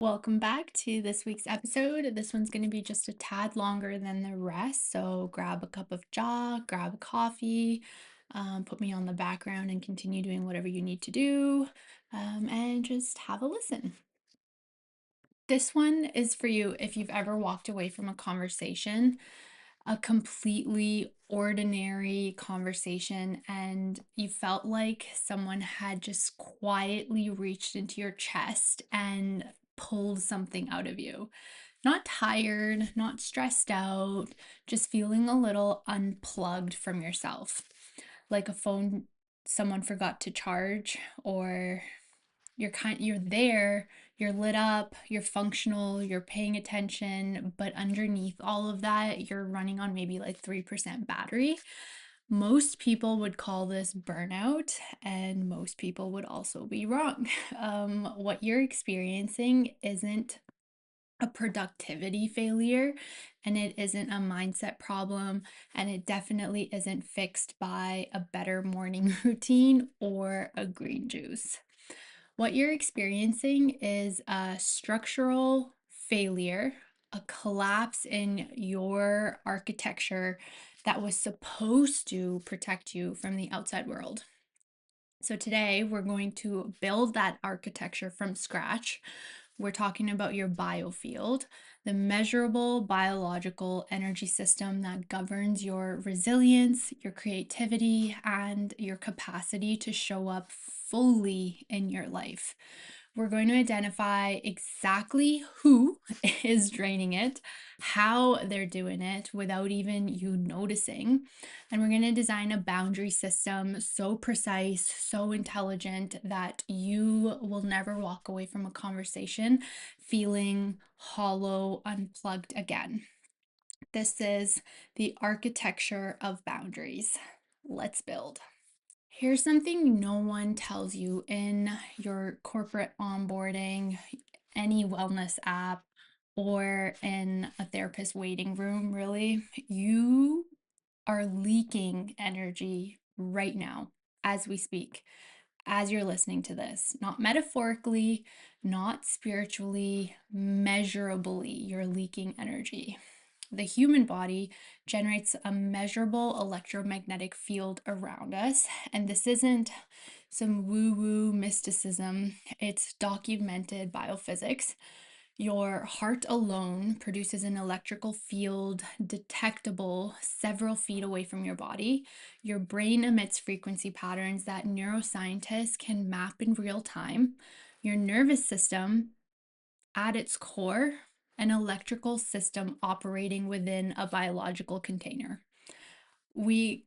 Welcome back to this week's episode. This one's going to be just a tad longer than the rest. So grab a cup of jaw, grab a coffee, put me on the background and continue doing whatever you need to do, and just have a listen. This one is for you if you've ever walked away from a conversation, a completely ordinary conversation, and you felt like someone had just quietly reached into your chest and pulled something out of you. Not tired, not stressed out, just feeling a little unplugged from yourself. Like a phone someone forgot to charge, or you're there, you're lit up, you're functional, you're paying attention, but underneath all of that, you're running on maybe like 3% battery. Most people would call this burnout, and most people would also be wrong. What you're experiencing isn't a productivity failure, and it isn't a mindset problem, and it definitely isn't fixed by a better morning routine or a green juice. What you're experiencing is a structural failure, a collapse in your architecture that was supposed to protect you from the outside world. So, today we're going to build that architecture from scratch. We're talking about your biofield, the measurable biological energy system that governs your resilience, your creativity, and your capacity to show up fully in your life. We're going to identify exactly who is draining it, how they're doing it without even you noticing. And we're going to design a boundary system so precise, so intelligent that you will never walk away from a conversation feeling hollow, unplugged again. This is the architecture of boundaries. Let's build. Here's something no one tells you in your corporate onboarding, any wellness app, or in a therapist waiting room, really. You are leaking energy right now as we speak, as you're listening to this. Not metaphorically, not spiritually, measurably, you're leaking energy. The human body generates a measurable electromagnetic field around us. And this isn't some woo woo mysticism, it's documented biophysics. Your heart alone produces an electrical field detectable several feet away from your body. Your brain emits frequency patterns that neuroscientists can map in real time. Your nervous system, at its core, an electrical system operating within a biological container. We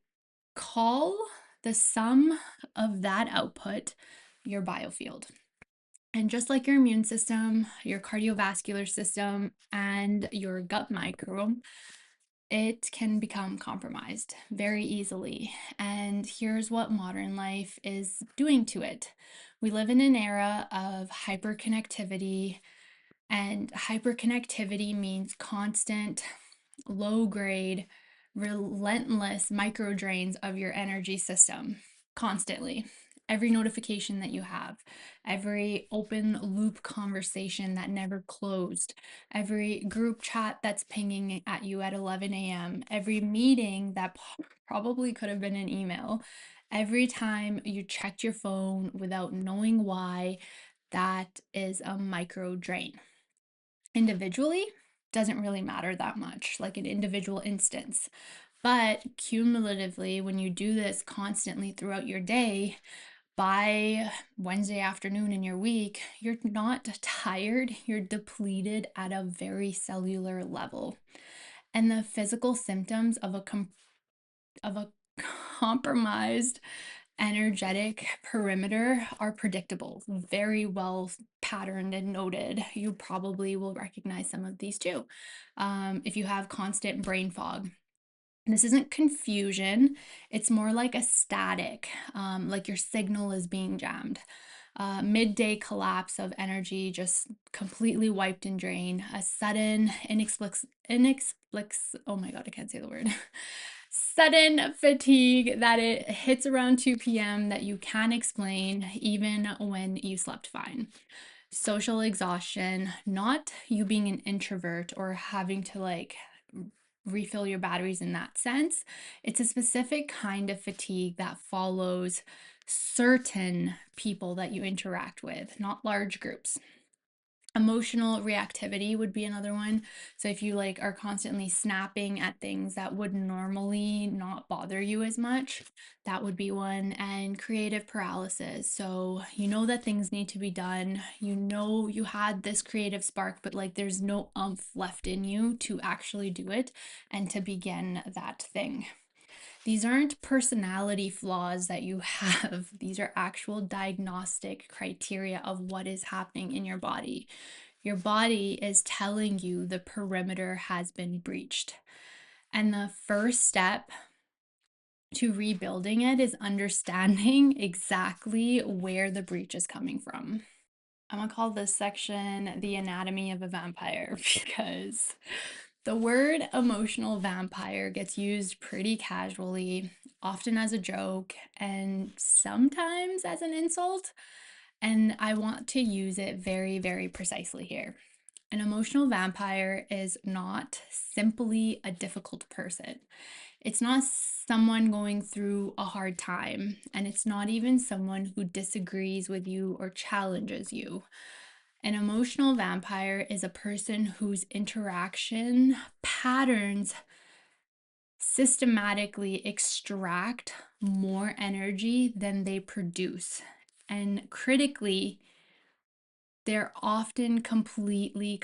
call the sum of that output your biofield. And just like your immune system, your cardiovascular system, and your gut microbiome, it can become compromised very easily. And here's what modern life is doing to it. We live in an era of hyperconnectivity, and hyperconnectivity means constant, low grade, relentless micro drains of your energy system constantly. Every notification that you have, every open loop conversation that never closed, every group chat that's pinging at you at 11 a.m., every meeting that probably could have been an email, every time you checked your phone without knowing why, that is a micro drain. Individually, doesn't really matter that much, like an individual instance. But cumulatively, when you do this constantly throughout your day, by Wednesday afternoon in your week, you're not tired, you're depleted at a very cellular level. And the physical symptoms of a compromised energetic perimeter are predictable, very well patterned and noted. You probably will recognize some of these too. If you have constant brain fog, this isn't confusion, it's more like a static, like your signal is being jammed. Midday collapse of energy, just completely wiped and drained. A sudden, oh my God, I can't say the word. Sudden fatigue that it hits around 2 p.m. that you can't explain even when you slept fine. social exhaustion, not you being an introvert or having to like refill your batteries in that sense. It's a specific kind of fatigue that follows certain people that you interact with, not large groups. Emotional reactivity would be another one. So if you like are constantly snapping at things that would normally not bother you as much, that would be one. And creative paralysis. So you know that things need to be done. You know you had this creative spark, but like there's no umph left in you to actually do it and to begin that thing. These aren't personality flaws that you have. These are actual diagnostic criteria of what is happening in your body. Your body is telling you the perimeter has been breached. And the first step to rebuilding it is understanding exactly where the breach is coming from. I'm gonna call this section the anatomy of a vampire because the word emotional vampire gets used pretty casually, often as a joke, and sometimes as an insult. And I want to use it very, very precisely here. An emotional vampire is not simply a difficult person. It's not someone going through a hard time, and it's not even someone who disagrees with you or challenges you. An emotional vampire is a person whose interaction patterns systematically extract more energy than they produce. And critically, they're often completely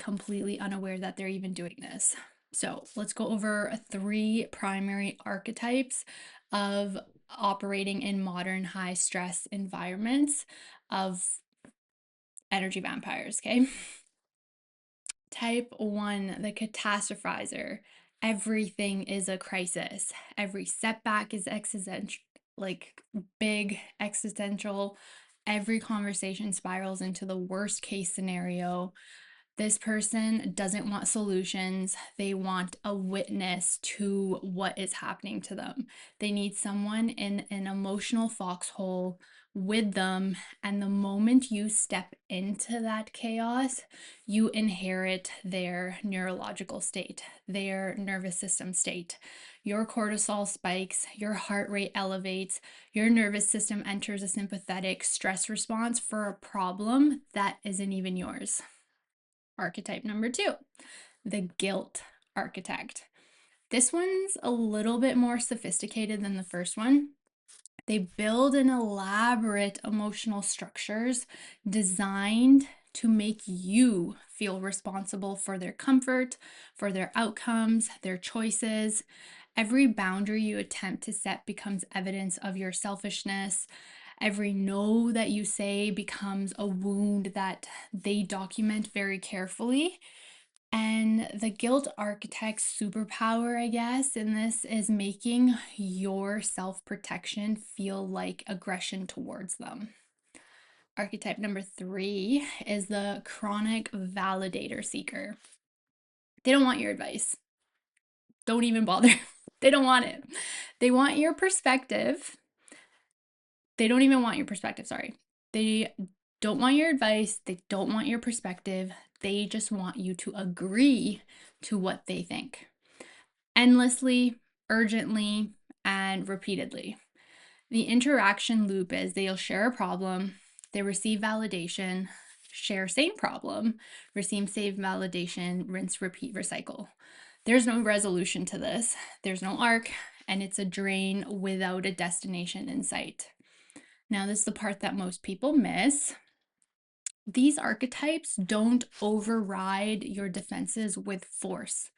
unaware that they're even doing this. So let's go over 3 primary archetypes of operating in modern high stress environments of energy vampires, okay? Type 1, the catastrophizer. Everything is a crisis. Every setback is existential, like big existential. Every conversation spirals into the worst case scenario. This person doesn't want solutions. They want a witness to what is happening to them. They need someone in an emotional foxhole with them. And the moment you step into that chaos, you inherit their neurological state, their nervous system state. Your cortisol spikes, your heart rate elevates, your nervous system enters a sympathetic stress response for a problem that isn't even yours. Archetype number 2, the guilt architect. This one's a little bit more sophisticated than the first one. They build an elaborate emotional structures designed to make you feel responsible for their comfort, for their outcomes, their choices. Every boundary you attempt to set becomes evidence of your selfishness. Every no that you say becomes a wound that they document very carefully. And the guilt architect's superpower, I guess, in this is making your self protection feel like aggression towards them. Archetype number 3 is the chronic validator seeker. They don't want your advice. Don't even bother. They don't want it. They want your perspective. They don't even want your perspective, sorry. They don't want your advice. They don't want your perspective. They just want you to agree to what they think endlessly, urgently, and repeatedly. The interaction loop is they'll share a problem, they receive validation, share same problem, receive same validation, rinse, repeat, recycle. There's no resolution to this. There's no arc, and it's a drain without a destination in sight. Now, this is the part that most people miss. These archetypes don't override your defenses with force.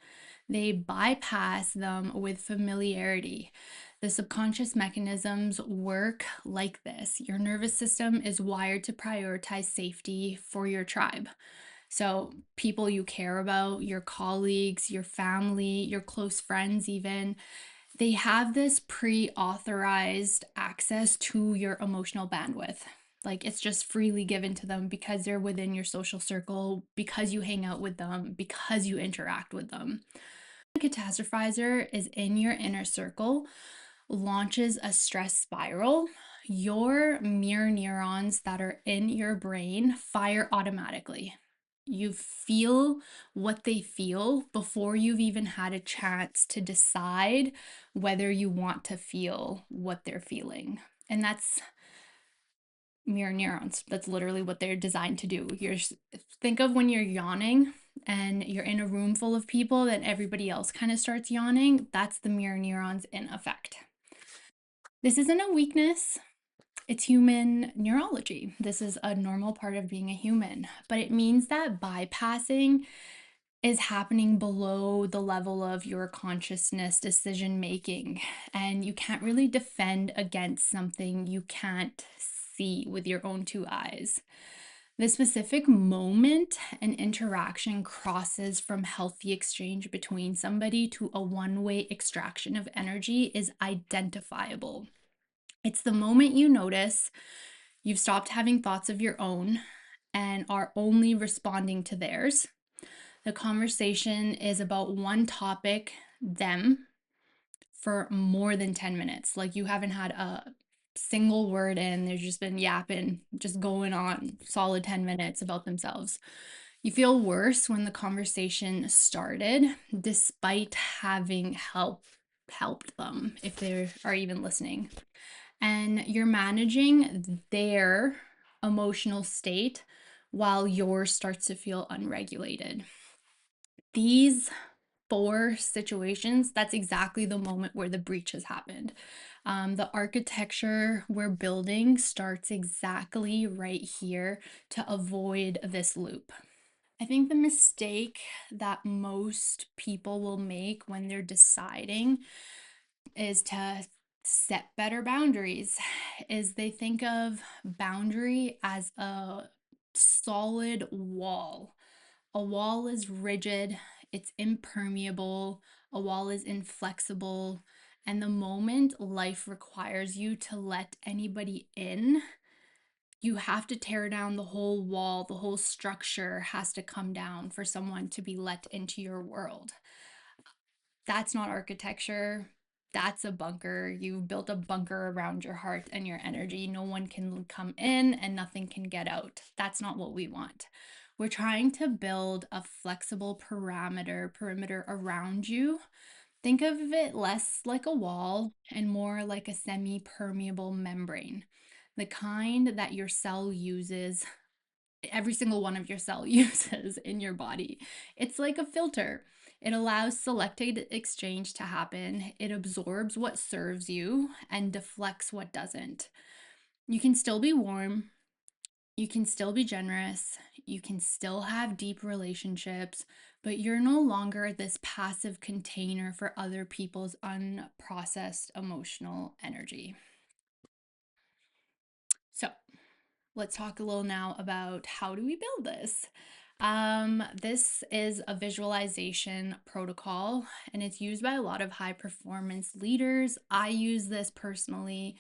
They bypass them with familiarity. The subconscious mechanisms work like this. Your nervous system is wired to prioritize safety for your tribe. So, people you care about, your colleagues, your family, your close friends, even, they have this pre authorized access to your emotional bandwidth. Like it's just freely given to them because they're within your social circle, because you hang out with them, because you interact with them. The catastrophizer is in your inner circle, launches a stress spiral. your mirror neurons that are in your brain fire automatically. You feel what they feel before you've even had a chance to decide whether you want to feel what they're feeling. And that's mirror neurons. That's literally what they're designed to do. Think of when you're yawning and you're in a room full of people, then everybody else kind of starts yawning. That's the mirror neurons in effect. This isn't a weakness. It's human neurology. This is a normal part of being a human, but it means that bypassing is happening below the level of your consciousness decision making, and you can't really defend against something you can't see with your own two eyes. The specific moment an interaction crosses from healthy exchange between somebody to a one-way extraction of energy is identifiable. It's the moment you notice you've stopped having thoughts of your own and are only responding to theirs. The conversation is about one topic, them, for more than 10 minutes. Like you haven't had a single word in, they've just been yapping, just going on solid 10 minutes about themselves. You feel worse when the conversation started, despite having helped them, if they are even listening. And you're managing their emotional state while yours starts to feel unregulated. These four situations, that's exactly the moment where the breach has happened. The architecture we're building starts exactly right here to avoid this loop. I think the mistake that most people will make when they're deciding is to set better boundaries is they think of boundary as a solid wall. A wall is rigid, it's impermeable, a wall is inflexible, and the moment life requires you to let anybody in, you have to tear down the whole wall, the whole structure has to come down for someone to be let into your world. That's not architecture. That's a bunker. You've built a bunker around your heart and your energy. No one can come in and nothing can get out. That's not what we want. We're trying to build a flexible perimeter around you. Think of it less like a wall and more like a semi-permeable membrane, the kind that your cell uses, every single one of your cell uses in your body. It's like a filter. It allows selected exchange to happen. It absorbs what serves you and deflects what doesn't. You can still be warm. You can still be generous. You can still have deep relationships, but you're no longer this passive container for other people's unprocessed emotional energy. So, let's talk a little now about how do we build this. This is a visualization protocol and it's used by a lot of high performance leaders. I use this personally,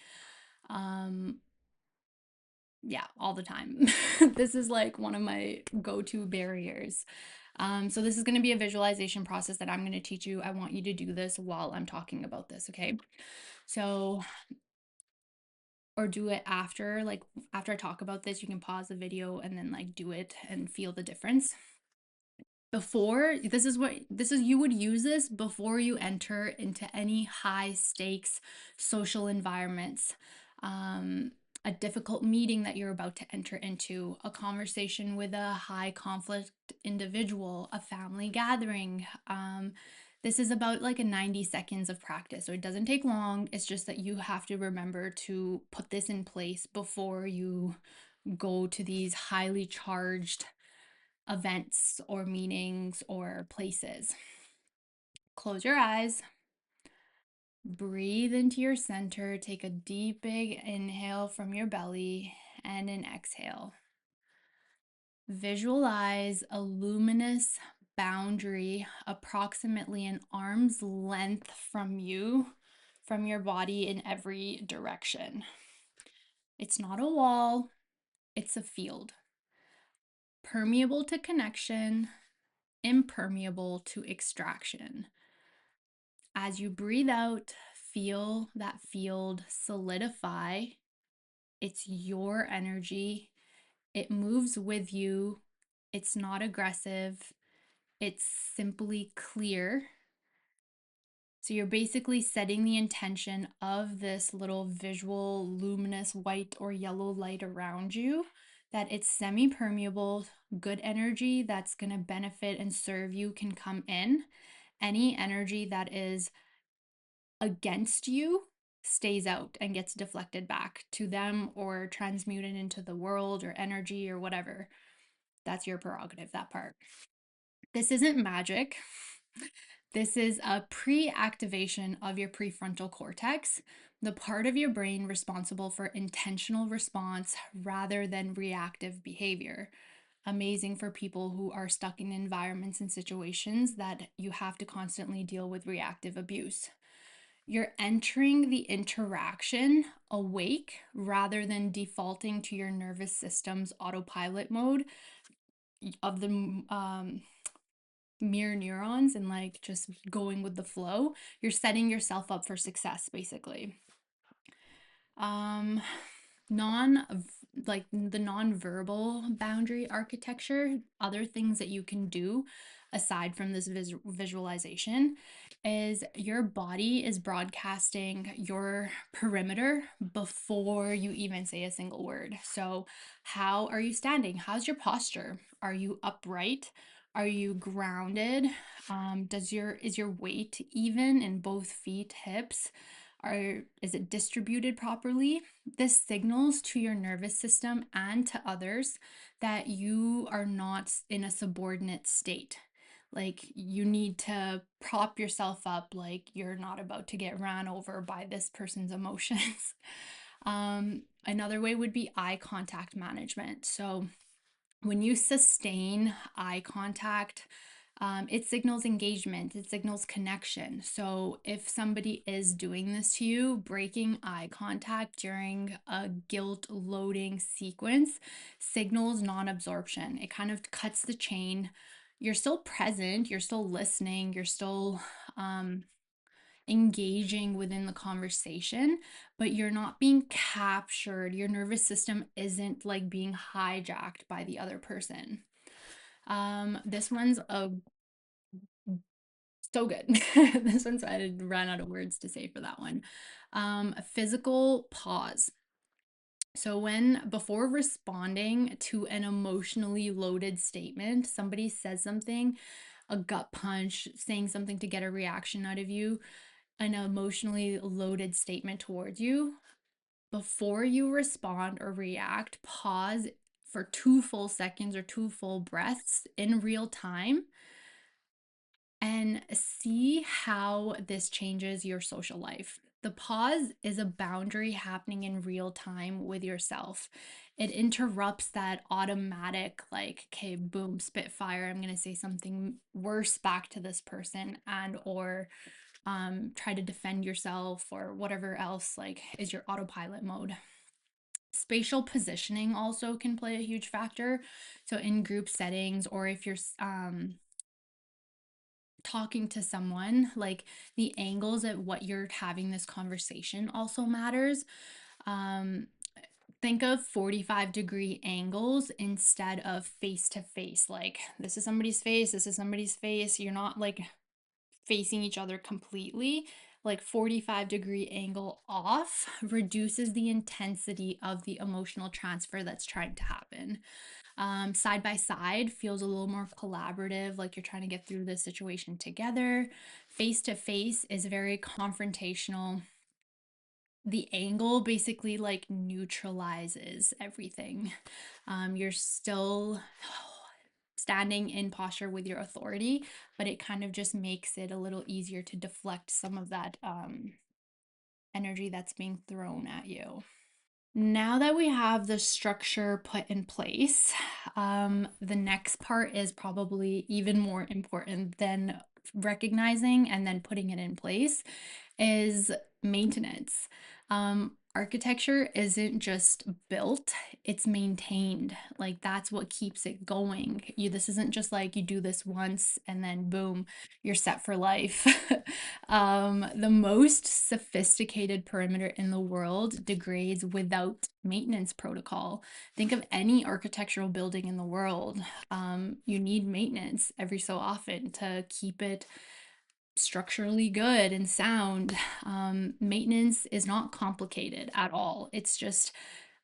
um, yeah, all the time. This is like one of my go-to barriers. So this is going to be a visualization process that I'm going to teach you. I want you to do this while I'm talking about this, okay? So or do it after, like after I talk about this, you can pause the video and then like do it and feel the difference. Before, you would use this before you enter into any high stakes social environments. A difficult meeting that you're about to enter into, a conversation with a high conflict individual, a family gathering. This is about like a 90 seconds of practice. So it doesn't take long. It's just that you have to remember to put this in place before you go to these highly charged events or meetings or places. Close your eyes. Breathe into your center. Take a deep, big inhale from your belly and an exhale. Visualize a luminous boundary approximately an arm's length from you, from your body in every direction. It's not a wall, it's a field. Permeable to connection, impermeable to extraction. As you breathe out, feel that field solidify It's your energy. It moves with you. It's not aggressive. It's simply clear. So you're basically setting the intention of this little visual luminous white or yellow light around you, that it's semi-permeable, good energy that's going to benefit and serve you can come in. Any energy that is against you stays out and gets deflected back to them or transmuted into the world or energy or whatever. That's your prerogative, that part. This isn't magic. This is a pre-activation of your prefrontal cortex, the part of your brain responsible for intentional response rather than reactive behavior. Amazing for people who are stuck in environments and situations that you have to constantly deal with reactive abuse. You're entering the interaction awake rather than defaulting to your nervous system's autopilot mode of the mirror neurons and like just going with the flow. You're setting yourself up for success, basically. Um, non like the non-verbal boundary architecture, other things that you can do aside from this visualization is your body is broadcasting your perimeter before you even say a single word. So how are you standing? How's your posture? Are you upright? Are you grounded? Is your weight even in both feet, hips? Is it distributed properly? This signals to your nervous system and to others that you are not in a subordinate state. Like you need to prop yourself up, like you're not about to get ran over by this person's emotions. Another way would be eye contact management. So when you sustain eye contact, it signals engagement, it signals connection. So if somebody is doing this to you, breaking eye contact during a guilt loading sequence signals non-absorption. It kind of cuts the chain. You're still present, you're still listening, you're still engaging within the conversation, but you're not being captured. Your nervous system isn't like being hijacked by the other person. This one's so good. This one's I ran out of words to say for that one. A physical pause. So when before responding to an emotionally loaded statement, somebody says something, a gut punch, saying something to get a reaction out of you, an emotionally loaded statement towards you, before you respond or react, pause for 2 full seconds or 2 full breaths in real time and see how this changes your social life. The pause is a boundary happening in real time with yourself. It interrupts that automatic, like, okay, boom, spitfire, I'm going to say something worse back to this person, and or try to defend yourself or whatever else like is your autopilot mode. Spatial positioning also can play a huge factor. So in group settings, or if you're talking to someone, like the angles at what you're having this conversation also matters. Um, think of 45-degree angles instead of face to face. Like this is somebody's face, this is somebody's face. You're not like facing each other completely. Like 45-degree angle off reduces the intensity of the emotional transfer that's trying to happen. Side by side feels a little more collaborative, like you're trying to get through this situation together. Face to face is very confrontational. The angle basically like neutralizes everything. You're still standing in posture with your authority, but it kind of just makes it a little easier to deflect some of that energy that's being thrown at you. Now that we have the structure put in place, the next part is probably even more important than recognizing and then putting it in place is maintenance. architecture isn't just built, it's maintained. Like that's what keeps it going. This isn't just like you do this once and then boom, you're set for life. The most sophisticated perimeter in the world degrades without maintenance protocol. Think of any architectural building in the world. You need maintenance every so often to keep it structurally good and sound. Maintenance is not complicated at all. It's just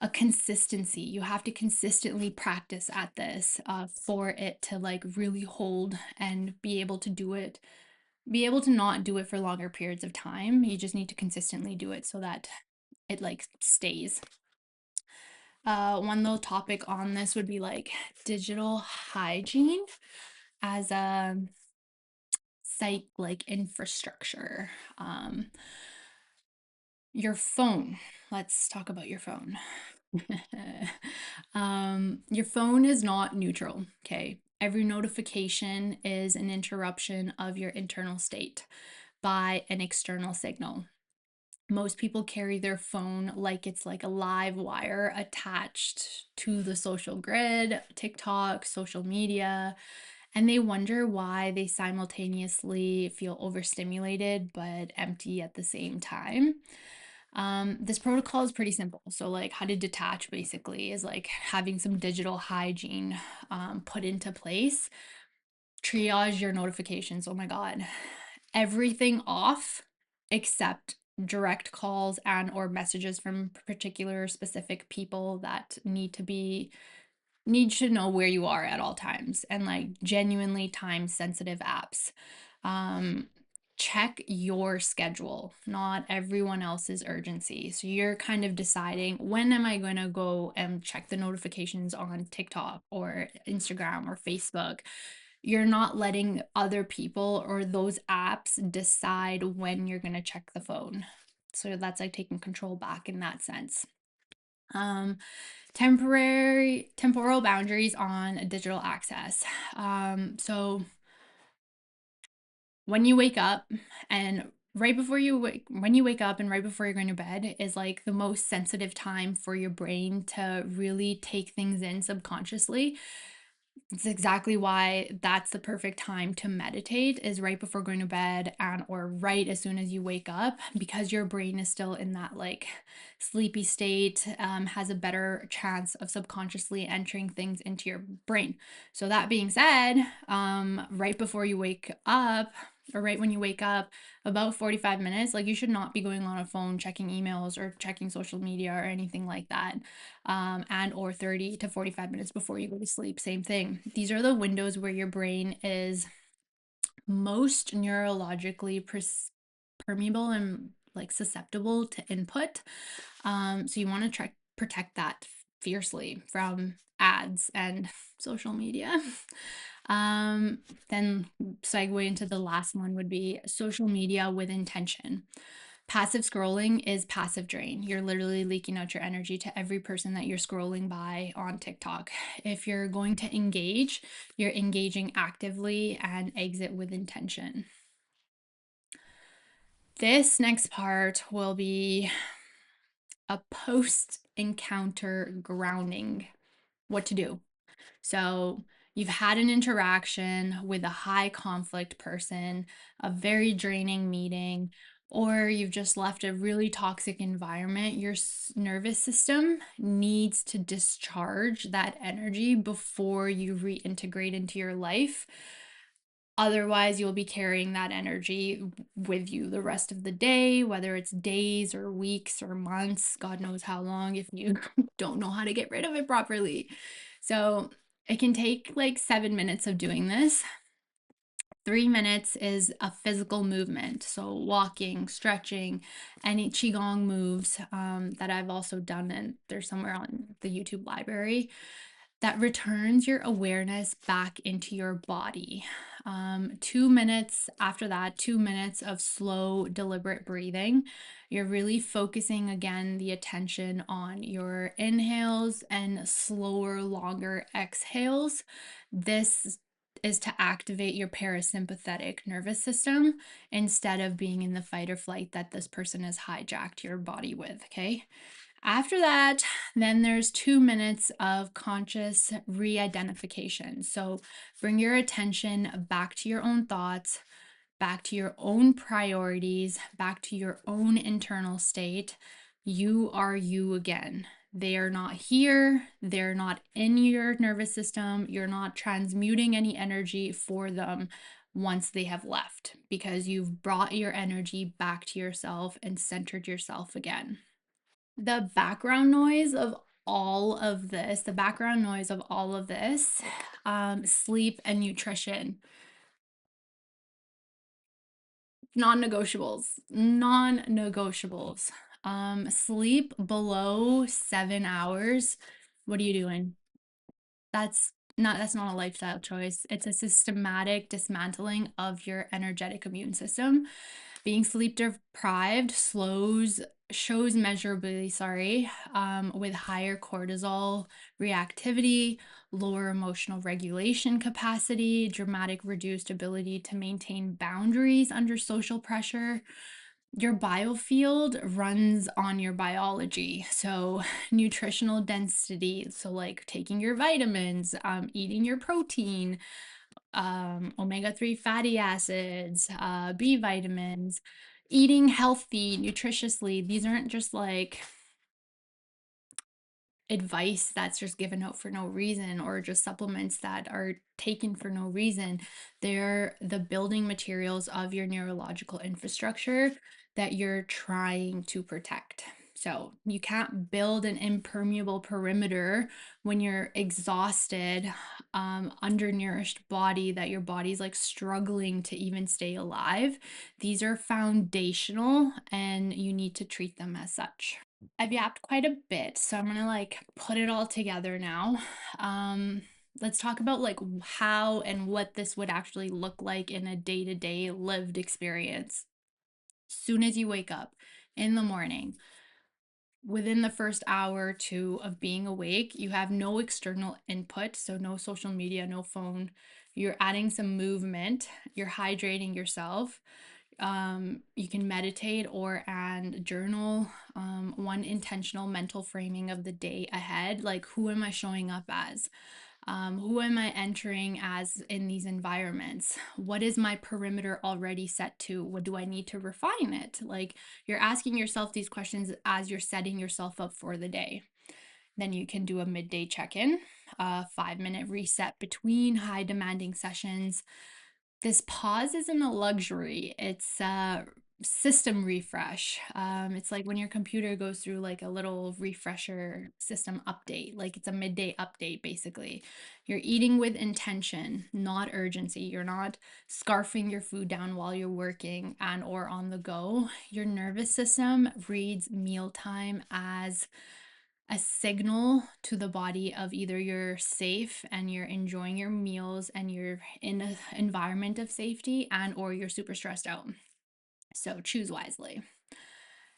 a consistency. You have to consistently practice at this for it to like really hold and be able to do it, be able to not do it for longer periods of time. You just need to consistently do it so that it like stays. One little topic on this would be like digital hygiene as a site like infrastructure. Your phone. Let's talk about your phone. Your phone is not neutral, okay? Every notification is an interruption of your internal state by an external signal. Most people carry their phone like it's like a live wire attached to the social grid, TikTok, social media, and they wonder why they simultaneously feel overstimulated but empty at the same time. This protocol is pretty simple. So, like, how to detach basically is like having some digital hygiene put into place. Triage your notifications. Oh my God. Everything off except direct calls and or messages from particular specific people that need to know where you are at all times, and like genuinely time sensitive apps. Um, Check your schedule, not everyone else's urgency. So you're kind of deciding, when am I going to go and check the notifications on TikTok or Instagram or Facebook? You're not letting other people or those apps decide when you're going to check the phone. So that's like taking control back in that sense. Um, Temporary temporal boundaries on digital access. So when you wake up and when you wake up and right before you're going to bed is like the most sensitive time for your brain to really take things in subconsciously. It's exactly why that's the perfect time to meditate, is right before going to bed and or right as soon as you wake up, because your brain is still in that like sleepy state, has a better chance of subconsciously entering things into your brain. So that being said, right before you wake up, or right when you wake up, about 45 minutes, like you should not be going on a phone checking emails or checking social media or anything like that. And or 30 to 45 minutes before you go to sleep, same thing. These are the windows where your brain is most neurologically permeable and like susceptible to input. So you want to try protect that fiercely from ads and social media. Then segue into the last one would be social media with intention. Passive scrolling is passive drain. You're literally leaking out your energy to every person that you're scrolling by on TikTok. If you're going to engage, you're engaging actively and exit with intention. This next part will be a post encounter grounding. What to do. So, you've had an interaction with a high conflict person, a very draining meeting, or you've just left a really toxic environment. Your nervous system needs to discharge that energy before you reintegrate into your life. Otherwise, you'll be carrying that energy with you the rest of the day, whether it's days or weeks or months, God knows how long, if you don't know how to get rid of it properly. So it can take like 7 minutes of doing this. 3 minutes is a physical movement. So walking, stretching, any Qigong moves that I've also done, and they're somewhere on the YouTube library, that returns your awareness back into your body. 2 minutes after that, 2 minutes of slow, deliberate breathing. You're really focusing again the attention on your inhales and slower, longer exhales. This is to activate your parasympathetic nervous system instead of being in the fight or flight that this person has hijacked your body with. Okay. After that, then there's 2 minutes of conscious re identification. So bring your attention back to your own thoughts, back to your own priorities, back to your own internal state. You are you again. They are not here. They're not in your nervous system. You're not transmuting any energy for them once they have left because you've brought your energy back to yourself and centered yourself again. The background noise of all of this, sleep and nutrition. Non-negotiables. Non-negotiables. Sleep below 7 hours. What are you doing? That's not a lifestyle choice. It's a systematic dismantling of your energetic immune system. Being sleep deprived shows measurably, with higher cortisol reactivity, lower emotional regulation capacity, dramatic reduced ability to maintain boundaries under social pressure. Your biofield runs on your biology. So, nutritional density, so like taking your vitamins, eating your protein, omega-3 fatty acids, B vitamins, eating healthy, nutritiously. These aren't just like advice that's just given out for no reason or just supplements that are taken for no reason. They're the building materials of your neurological infrastructure that you're trying to protect. So you can't build an impermeable perimeter when you're exhausted, undernourished body that your body's like struggling to even stay alive. These are foundational and you need to treat them as such. I've yapped quite a bit, so I'm gonna like put it all together now. Um, let's talk about like how and what this would actually look like in a day-to-day lived experience. Soon as you wake up in the morning, within the first hour or two of being awake, you have no external input, so no social media, no phone. You're adding some movement, you're hydrating yourself. You can meditate or and journal. One intentional mental framing of the day ahead, like who am I showing up as? Who am I entering as in these environments? What is my perimeter already set to? What do I need to refine it? Like you're asking yourself these questions as you're setting yourself up for the day. Then you can do a midday check in, a 5 minute reset between high demanding sessions. This pause isn't a luxury, it's a system refresh. It's like when your computer goes through like a little refresher system update, like it's a midday update basically. You're eating with intention, not urgency. You're not scarfing your food down while you're working and or on the go. Your nervous system reads mealtime as a signal to the body of either you're safe and you're enjoying your meals and you're in an environment of safety and or you're super stressed out. So choose wisely.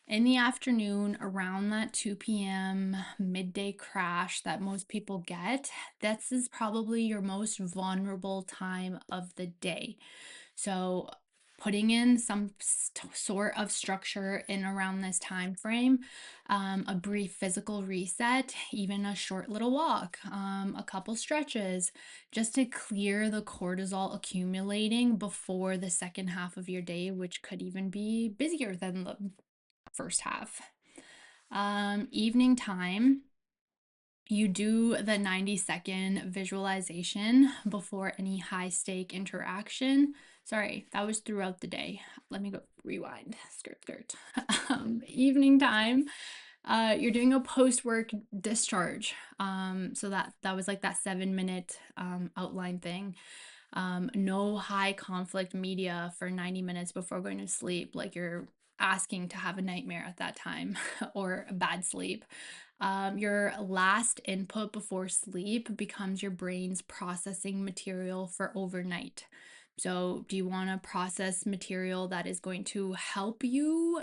In the afternoon, around that 2 p.m. midday crash that most people get, this is probably your most vulnerable time of the day. So putting in some sort of structure in around this time frame, a brief physical reset, even a short little walk, a couple stretches, just to clear the cortisol accumulating before the second half of your day, which could even be busier than the first half. Evening time, you do the 90-second visualization before any high stake interaction. Sorry, that was throughout the day. Let me go rewind. Skirt. Evening time, you're doing a post work discharge. So that was like that 7 minute outline thing. No high conflict media for 90 minutes before going to sleep, like you're asking to have a nightmare at that time or a bad sleep. Your last input before sleep becomes your brain's processing material for overnight. So, do you want to process material that is going to help you,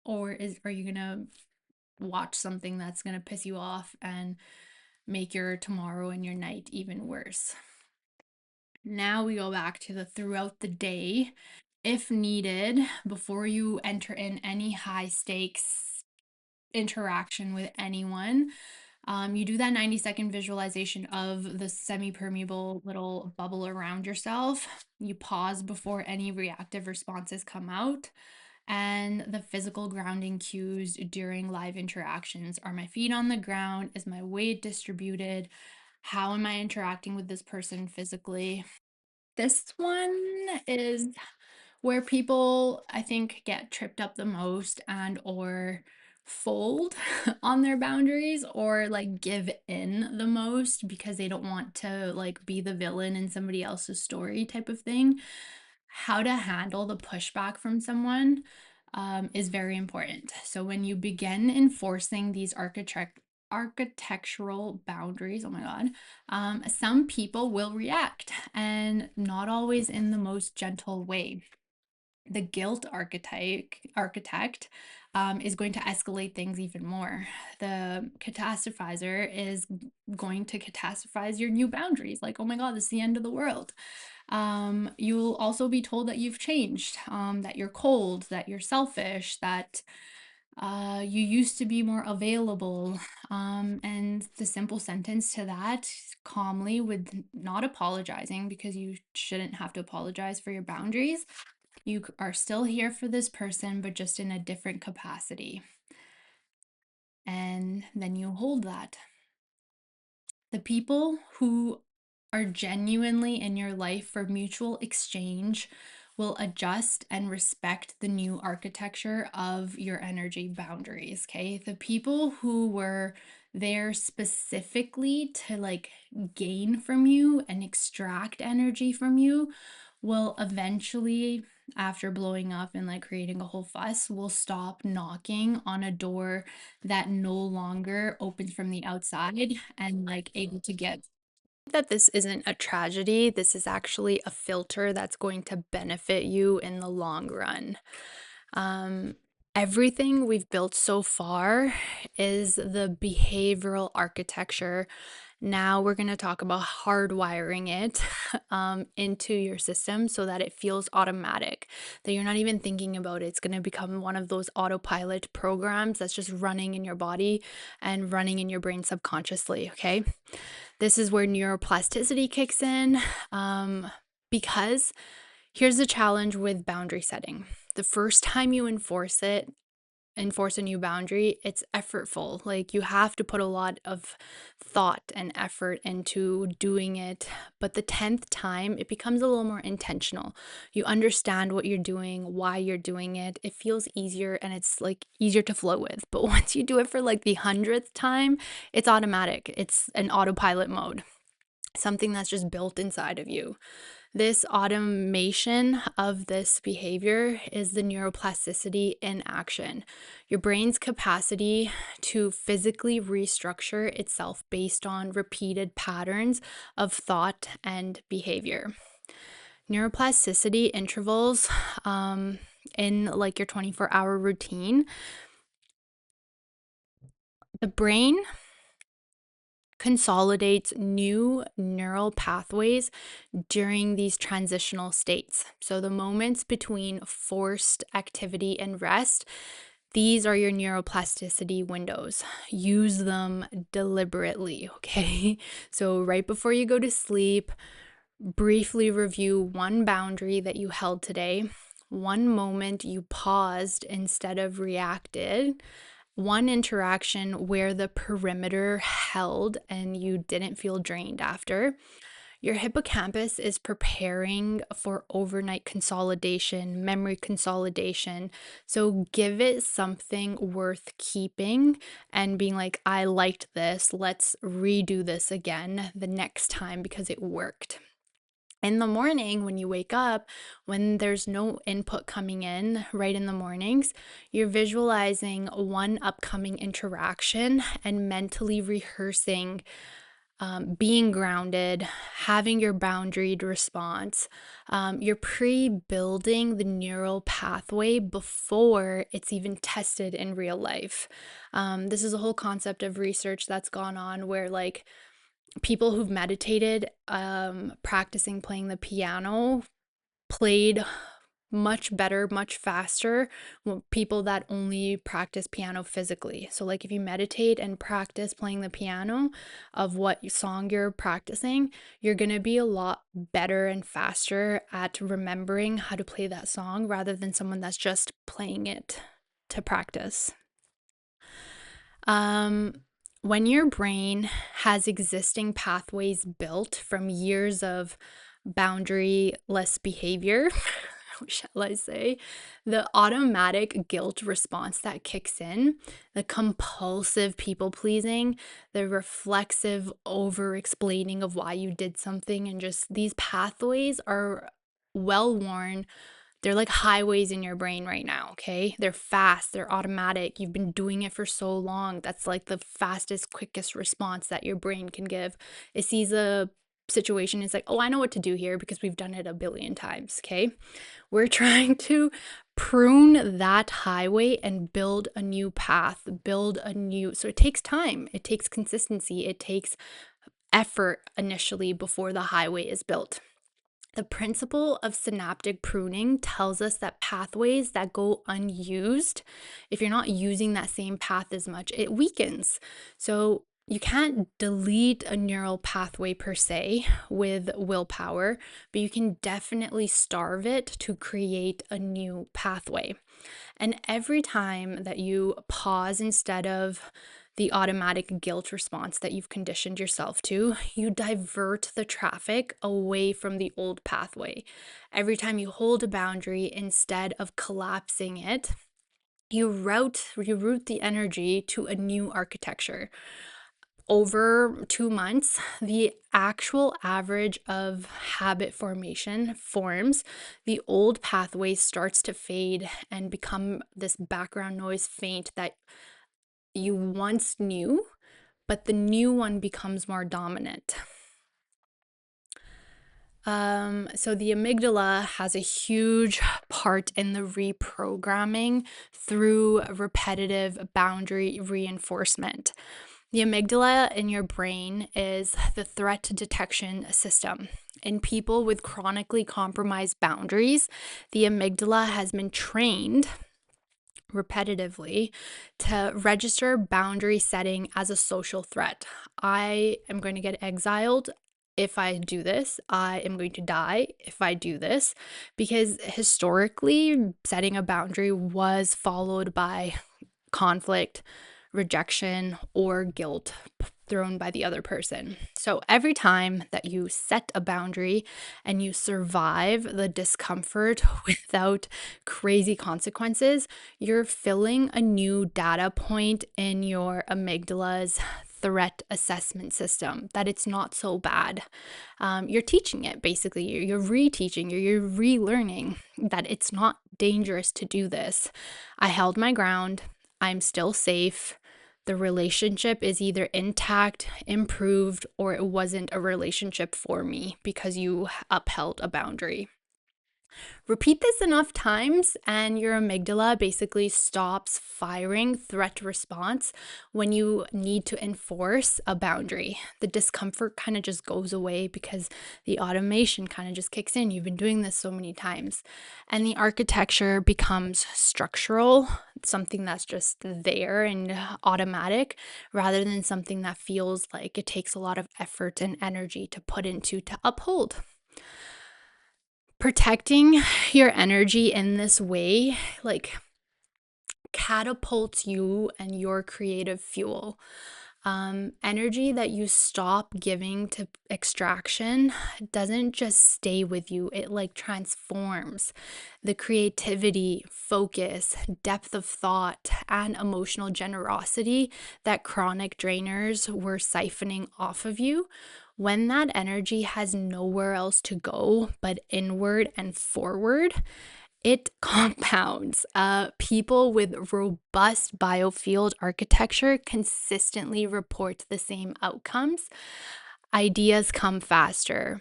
or are you going to watch something that's going to piss you off and make your tomorrow and your night even worse? Now we go back to the throughout the day, if needed, before you enter in any high stakes interaction with anyone. You do that 90-second visualization of the semi-permeable little bubble around yourself. You pause before any reactive responses come out. And the physical grounding cues during live interactions: are my feet on the ground? Is my weight distributed? How am I interacting with this person physically? This one is where people, I think, get tripped up the most and or fold on their boundaries, or like give in the most because they don't want to like be the villain in somebody else's story type of thing. How to handle the pushback from someone is very important. So when you begin enforcing these architectural boundaries, oh my God, some people will react, and not always in the most gentle way. The guilt architect is going to escalate things even more. The catastrophizer is going to catastrophize your new boundaries, like, oh my God, this is the end of the world. You'll also be told that you've changed, that you're cold, that you're selfish, that you used to be more available. And the simple sentence to that, calmly, with not apologizing, because you shouldn't have to apologize for your boundaries. You are still here for this person, but just in a different capacity. And then you hold that. The people who are genuinely in your life for mutual exchange will adjust and respect the new architecture of your energy boundaries. Okay. The people who were there specifically to like gain from you and extract energy from you will eventually, after blowing up and like creating a whole fuss, will stop knocking on a door that no longer opens from the outside and like able to get that. This isn't a tragedy. This is actually a filter that's going to benefit you in the long run. Um, Everything we've built so far is the behavioral architecture. Now we're going to talk about hardwiring it into your system so that it feels automatic, that you're not even thinking about it. It's going to become one of those autopilot programs that's just running in your body and running in your brain subconsciously. Okay. This is where neuroplasticity kicks in, because here's the challenge with boundary setting. The first time you enforce a new boundary, it's effortful. Like, you have to put a lot of thought and effort into doing it. But the 10th time, it becomes a little more intentional. You understand what you're doing, why you're doing it. It feels easier, and it's like easier to flow with. But once you do it for like the 100th time, it's automatic. It's an autopilot mode, something that's just built inside of you. This automation of this behavior is the neuroplasticity in action. Your brain's capacity to physically restructure itself based on repeated patterns of thought and behavior. Neuroplasticity intervals in like your 24-hour routine. The brain consolidates new neural pathways during these transitional states. So the moments between forced activity and rest, these are your neuroplasticity windows. Use them deliberately, okay? So right before you go to sleep, briefly review one boundary that you held today, one moment you paused instead of reacted, one interaction where the perimeter held and you didn't feel drained after. Your hippocampus is preparing for overnight consolidation, memory consolidation. So give it something worth keeping and being like, I liked this. Let's redo this again the next time because it worked. In the morning, when you wake up, when there's no input coming in right in the mornings, you're visualizing one upcoming interaction and mentally rehearsing being grounded, having your boundaried response. You're pre-building the neural pathway before it's even tested in real life. This is a whole concept of research that's gone on where, like, people who've meditated, practicing playing the piano, played much better, much faster people that only practice piano physically. So like if you meditate and practice playing the piano of what song you're practicing, you're going to be a lot better and faster at remembering how to play that song rather than someone that's just playing it to practice. When your brain has existing pathways built from years of boundaryless behavior, shall I say, the automatic guilt response that kicks in, the compulsive people pleasing, the reflexive over explaining of why you did something, and just these pathways are well worn. They're like highways in your brain right now, okay? They're fast, they're automatic. You've been doing it for so long. That's like the fastest, quickest response that your brain can give. It sees a situation, it's like, oh, I know what to do here because we've done it a billion times, okay? We're trying to prune that highway and build a new path, so it takes time, it takes consistency, it takes effort initially before the highway is built. The principle of synaptic pruning tells us that pathways that go unused, if you're not using that same path as much, it weakens. So you can't delete a neural pathway per se with willpower, but you can definitely starve it to create a new pathway. And every time that you pause instead of the automatic guilt response that you've conditioned yourself to, you divert the traffic away from the old pathway. Every time you hold a boundary instead of collapsing it, you route the energy to a new architecture. Over 2 months, the actual average of habit formation forms. The old pathway starts to fade and become this background noise faint that you once knew, but the new one becomes more dominant. So the amygdala has a huge part in the reprogramming through repetitive boundary reinforcement. The amygdala in your brain is the threat detection system. In people with chronically compromised boundaries, the amygdala has been trained repetitively to register boundary setting as a social threat. I am going to get exiled if I do this. I am going to die if I do this, because historically, setting a boundary was followed by conflict, rejection, or guilt thrown by the other person. So every time that you set a boundary and you survive the discomfort without crazy consequences, you're filling a new data point in your amygdala's threat assessment system, that it's not so bad. You're teaching it, basically. You're reteaching, you're relearning that it's not dangerous to do this. I held my ground. I'm still safe. The relationship is either intact, improved, or it wasn't a relationship for me because you upheld a boundary. Repeat this enough times and your amygdala basically stops firing threat response when you need to enforce a boundary. The discomfort kind of just goes away because the automation kind of just kicks in. You've been doing this so many times. And the architecture becomes structural, something that's just there and automatic, rather than something that feels like it takes a lot of effort and energy to put into to uphold. Protecting your energy in this way, like, catapults you and your creative fuel. Energy that you stop giving to extraction doesn't just stay with you, it like transforms. The creativity, focus, depth of thought, and emotional generosity that chronic drainers were siphoning off of you, when that energy has nowhere else to go but inward and forward, it compounds. People with robust biofield architecture consistently report the same outcomes. Ideas come faster.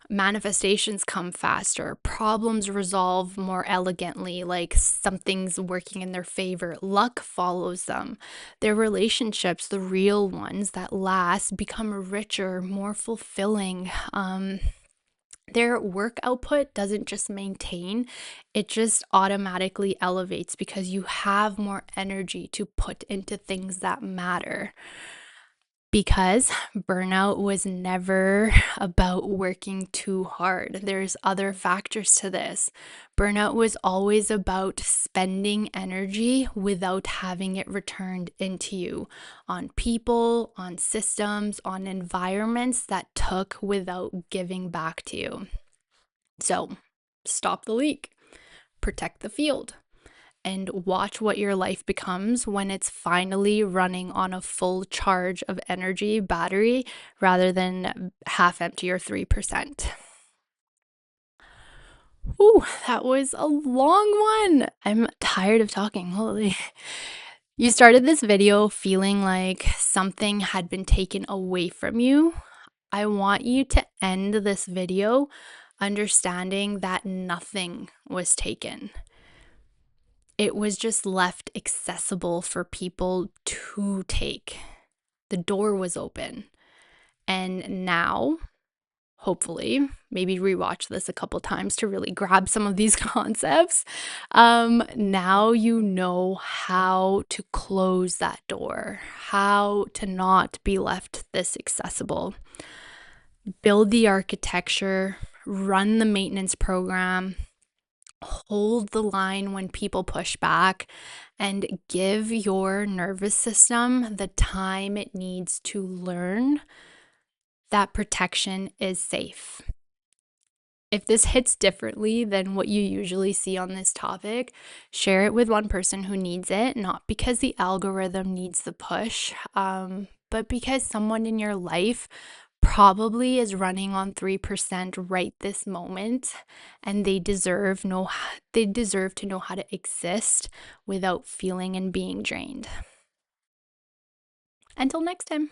Manifestations come faster, problems resolve more elegantly, like something's working in their favor. Luck follows them. Their relationships, the real ones that last, become richer, more fulfilling. Their work output doesn't just maintain, it just automatically elevates because you have more energy to put into things that matter. Because burnout was never about working too hard. There's other factors to this. Burnout was always about spending energy without having it returned into you on people, on systems, on environments that took without giving back to you. So, stop the leak, protect the field, and watch what your life becomes when it's finally running on a full charge of energy battery rather than half empty or 3%. Ooh, that was a long one. I'm tired of talking. Holy. You started this video feeling like something had been taken away from you. I want you to end this video understanding that nothing was taken. It was just left accessible for people to take. The door was open. And now, hopefully, maybe rewatch this a couple times to really grab some of these concepts. Now you know how to close that door, how to not be left this accessible. Build the architecture, run the maintenance program, hold the line when people push back, and give your nervous system the time it needs to learn that protection is safe. If this hits differently than what you usually see on this topic, share it with one person who needs it, not because the algorithm needs the push, but because someone in your life probably is running on 3% right this moment, and they deserve to know how to exist without feeling and being drained. Until next time.